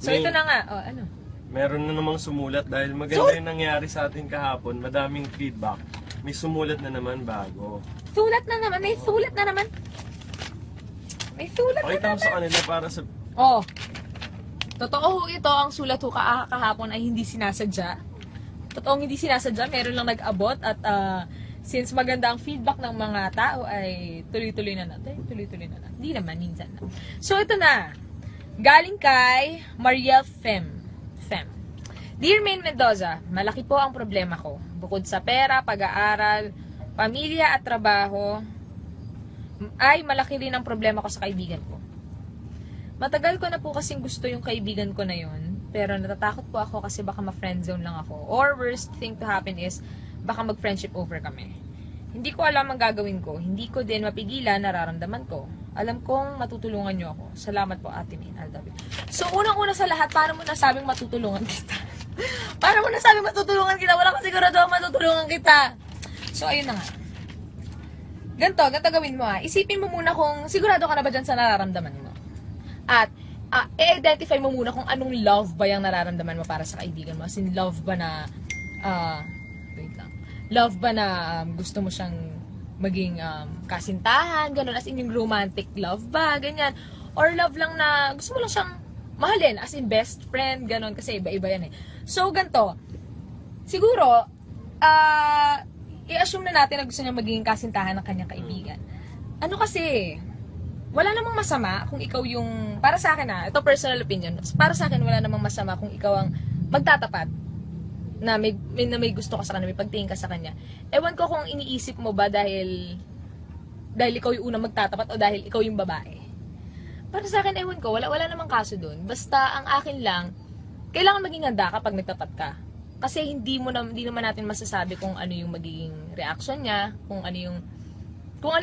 So ito na nga, ano? Meron na namang sumulat dahil maganda yung nangyari sa atin kahapon. Madaming feedback. May sumulat na naman bago. Sulat na naman, may sulat na naman. May sulat Pakita na mo sa kanila para sa... Oh. Totoo ito, ang sulat ho kahapon ay hindi sinasadya. Totoong hindi sinasadya, meron lang nag-abot at since maganda ang feedback ng mga tao ay tuloy-tuloy na natin. Hindi naman, minsan na. So ito na. Galing kay Mariel Fem. Dear Main Mendoza, malaki po ang problema ko. Bukod sa pera, pag-aaral, pamilya at trabaho, ay malaki rin ang problema ko sa kaibigan ko. Matagal ko na po kasing gusto yung kaibigan ko na yun, pero natatakot po ako kasi baka ma-friendzone lang ako. Or worst thing to happen is, baka mag-friendship over kami. Hindi ko alam ang gagawin ko. Hindi ko din mapigilan nararamdaman ko. Alam kong matutulungan niyo ako. Salamat po, Ate Min. I love you. So, unang-una sa lahat, paano mo nasabing matutulungan kita? Paano mo nasabing matutulungan kita? Wala ka sigurado matutulungan kita. So, ayun na nga. Ganto gawin mo ha. Isipin mo muna kung sigurado ka na ba dyan sa nararamdaman mo. At, i-identify mo muna kung anong love ba yung nararamdaman mo para sa kaibigan mo. As in, love ba na, wait lang. Love ba na gusto mo siyang maging kasintahan, gano'n, as in yung romantic love ba, ganyan. Or love lang na gusto mo lang siyang mahalin, as in best friend, gano'n, kasi iba-iba yan eh. So, ganito, siguro, i-assume na natin na gusto niya maging kasintahan ng kanyang kaibigan. Ano kasi, wala namang masama kung ikaw yung, para sa akin ito personal opinion, para sa akin wala namang masama kung ikaw ang magtatapat na may gusto ka sa kanya, may pagtingin ka sa kanya. Ewan ko kung iniisip mo ba dahil ikaw yung unang magtatapat o dahil ikaw yung babae. Para sa akin, ewan ko, wala namang kaso dun. Basta ang akin lang, kailangan maging handa kapag nagtapat ka. Kasi hindi naman natin masasabi kung ano yung magiging reaction niya, kung ano yung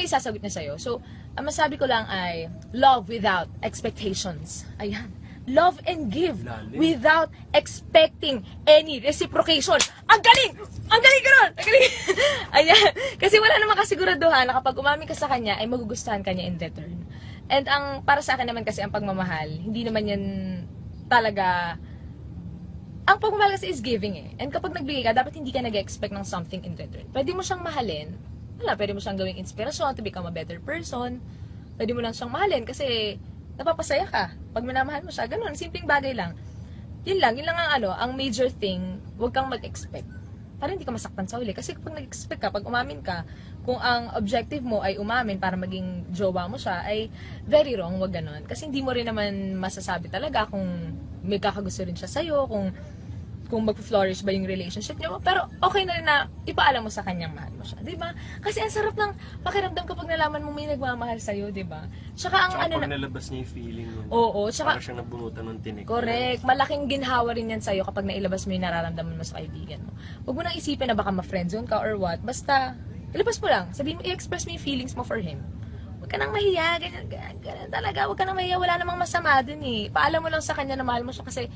sasagot niya sa'yo. So, ang masabi ko lang ay, love without expectations. Ayan. Love and give without expecting any reciprocation. Ang galing! Ang galing ka nun! Ang galing! Ayan. Kasi wala namang kasiguraduhan na kapag umamin ka sa kanya, ay magugustuhan ka niya in return. And para sa akin naman kasi ang pagmamahal, hindi naman yan talaga, ang pagmamahal kasi is giving eh. And kapag nagbigay ka, dapat hindi ka nag-expect ng something in return. Pwede mo siyang mahalin, pwede mo siyang gawing inspirasyon to become a better person. Pwede mo lang siyang mahalin kasi napapasaya ka. Pag minamahal mo siya, ganun, simpleng bagay lang. Yun lang ang major thing, huwag kang mag-expect. Para hindi ka masaktan sa huli. Kasi kapag nag-expect ka, pag umamin ka, kung ang objective mo ay umamin para maging jowa mo siya, ay very wrong, huwag ganun. Kasi hindi mo rin naman masasabi talaga kung may kakagusto rin siya sa'yo, kung mag-flourish ba yung relationship niyo. Pero okay na rin na ipaalam mo sa kanyang mahal mo siya, di ba? Kasi ang sarap ng pakiramdam kapag nalaman mo may nagmamahal sa'yo, di ba? Tsaka pag nalabas niya yung feeling mo. Oo, tsaka para siyang nabunutan ng tinik. Correct. Malaking ginhawa rin yan sa'yo kapag nailabas mo yung nararamdaman mo sa kaibigan mo. Huwag mo nang isipin na baka ma-friendzone ka or what. Basta, ilabas mo lang. Sabihin mo, i-express mo yung feelings mo for him. Huwag ka nang mahiya, ganyan talaga. Huwag ka nang mahiya, wala namang masama dun eh. Paalam mo lang sa kanya na mahal mo siya kasi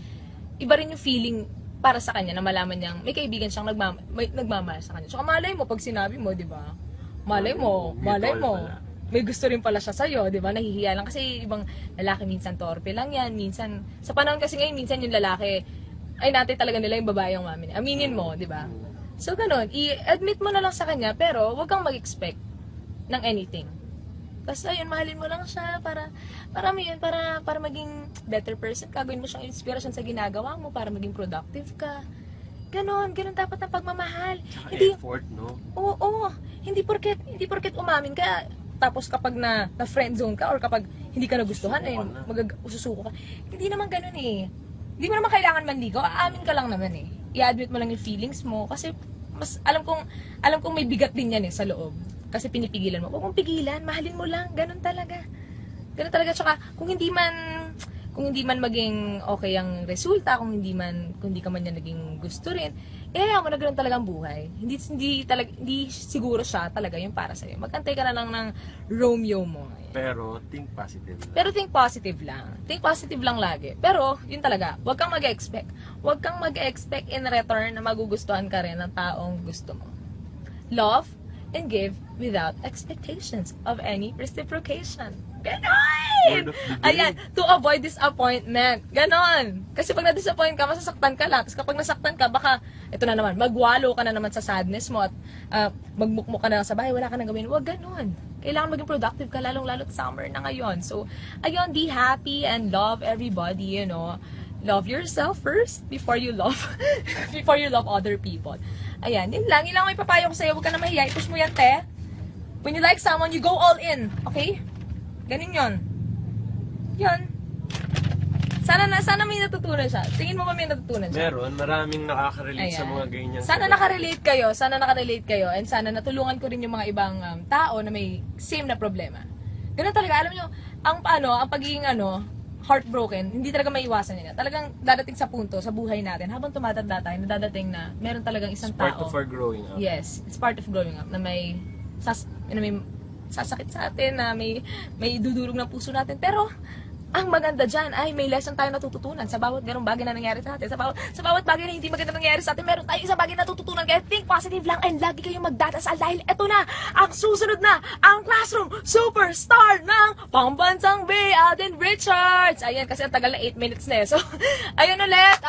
iba rin yung feeling para sa kanya na malaman niyang may kaibigan siyang nagmamahal sa kanya. So, malay mo pag sinabi mo, di ba? Malay mo, may gusto rin pala siya sa'yo, di ba? Nahihiya lang kasi ibang lalaki minsan torpe lang yan, minsan, sa panahon kasi ngayon, minsan yung lalaki, ay natin talaga nila yung babae ang mamin. Aminin mo, di ba? So, ganun, i-admit mo na lang sa kanya, pero huwag kang mag-expect ng anything. Basta yun, mahalin mo lang siya para maging better person ka. Gawin mo siyang inspiration sa ginagawa mo para maging productive ka. Ganon dapat ang pagmamahal. Tsaka hindi, effort, no? Oo. Hindi porket umamin ka, tapos kapag na friend zone ka or kapag hindi ka nagustuhan, susuko ka. Hindi naman ganon eh. Hindi mo naman kailangan manligaw, aamin ka lang naman eh. I-admit mo lang yung feelings mo kasi mas alam kong may bigat din yan eh sa loob. Kasi pinipigilan mo. Huwag mong pigilan, mahalin mo lang. Ganun talaga. Tsaka, kung hindi man maging okay ang resulta, kung hindi ka man niya naging gusto rin, mo na ganun talagang buhay. Hindi siguro siya talaga yung para sa'yo. Magantay ka na lang ng Romeo mo. Pero, think positive lang. Think positive lang lagi. Pero, yun talaga, huwag kang mag-expect. Huwag kang mag-expect in return na magugustuhan ka rin ng taong gusto mo. Love and give without expectations of any reciprocation. Ganon! Word of the day. Ayan, to avoid disappointment. Ganon. Kasi pag na-disappoint ka, masasaktan ka lang. Tapos kapag nasaktan ka, baka, ito na naman, magwalo ka na naman sa sadness mo at magmukmuk ka na lang sa bahay, wala ka nang gawin. Huwag ganon. Kailangan maging productive ka, lalong-lalo summer na ngayon. So, ayun, be happy and love everybody, you know. Love yourself first before you love other people. Ayan, yun lang may papayo ko sa'yo. Huwag ka na mahiya, i-push mo yan, te. When you like someone, you go all in. Okay? Ganun yun. Yun. Sana may natutunan siya. Tingin mo ba may natutunan siya? Meron, maraming nakaka-relate sa mga ganyan. Sana nakarelate kayo, and sana natulungan ko rin yung mga ibang tao na may same na problema. Ganun talaga, alam nyo, ang pagiging heartbroken, hindi talaga maiwasan yun. Talagang dadating sa punto sa buhay natin, habang tumatanda tayo, nadadating na meron talagang isang It's part tao. of our growing up. Yes, it's part of growing up na may sasakit sa atin, na may dudurog ng puso natin. Pero ang maganda dyan ay may lesson tayo natututunan sa bawat ganong bagay na nangyari sa atin. Sa bawat bagay na hindi maganda nangyari sa atin, meron tayo isang bagay na natututunan. Kaya think positive lang and lagi kayong magdadasal dahil eto na, ang susunod na, ang Classroom Superstar ng Pambansang Bay, Alden Richards. Ayan, kasi ang tagal na 8 minutes na eh. So, ayun ulit,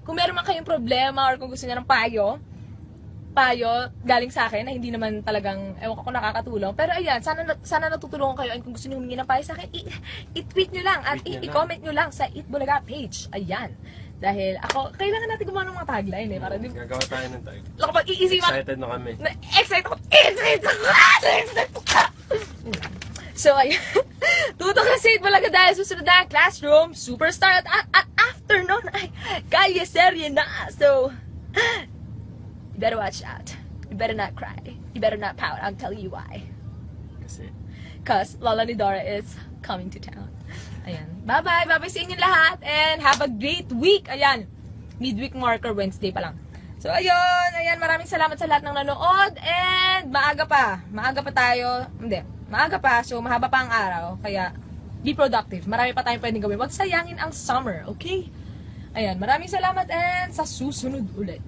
kung meron man kayong problema or kung gusto niya ng payo galing sa akin na hindi naman talagang ewan ko kung nakakatulong, pero ayan, sana natutulungan kayo, and kung gusto niyo humingi ng payo sa akin, i-tweet nyo lang at i-comment nyo lang sa Eat Bulaga page. Ayan, dahil ako, kailangan natin gumawa ng mga tagline eh, para Gagawa tayo ng tag. kapag iisipan, Excited na kami. excited ako. So ayun, tutok na sa Eat Bulaga dahil susunod na ang Classroom Superstar at after nun ay Kalye serye na. So you better watch out. You better not cry. You better not pout. I'll tell you why. Cause Lola ni Dora is coming to town. Ayan. Bye-bye. Bye-bye sa inyo lahat. And have a great week. Ayan. Midweek marker Wednesday pa lang. So, ayun. Ayan. Maraming salamat sa lahat ng nanood. And maaga pa. Maaga pa tayo. Hindi. Maaga pa. So, mahaba pa ang araw. Kaya, be productive. Marami pa tayong pwedeng gawin. Huwag sayangin ang summer. Okay? Ayan. Maraming salamat and sa susunod ulit.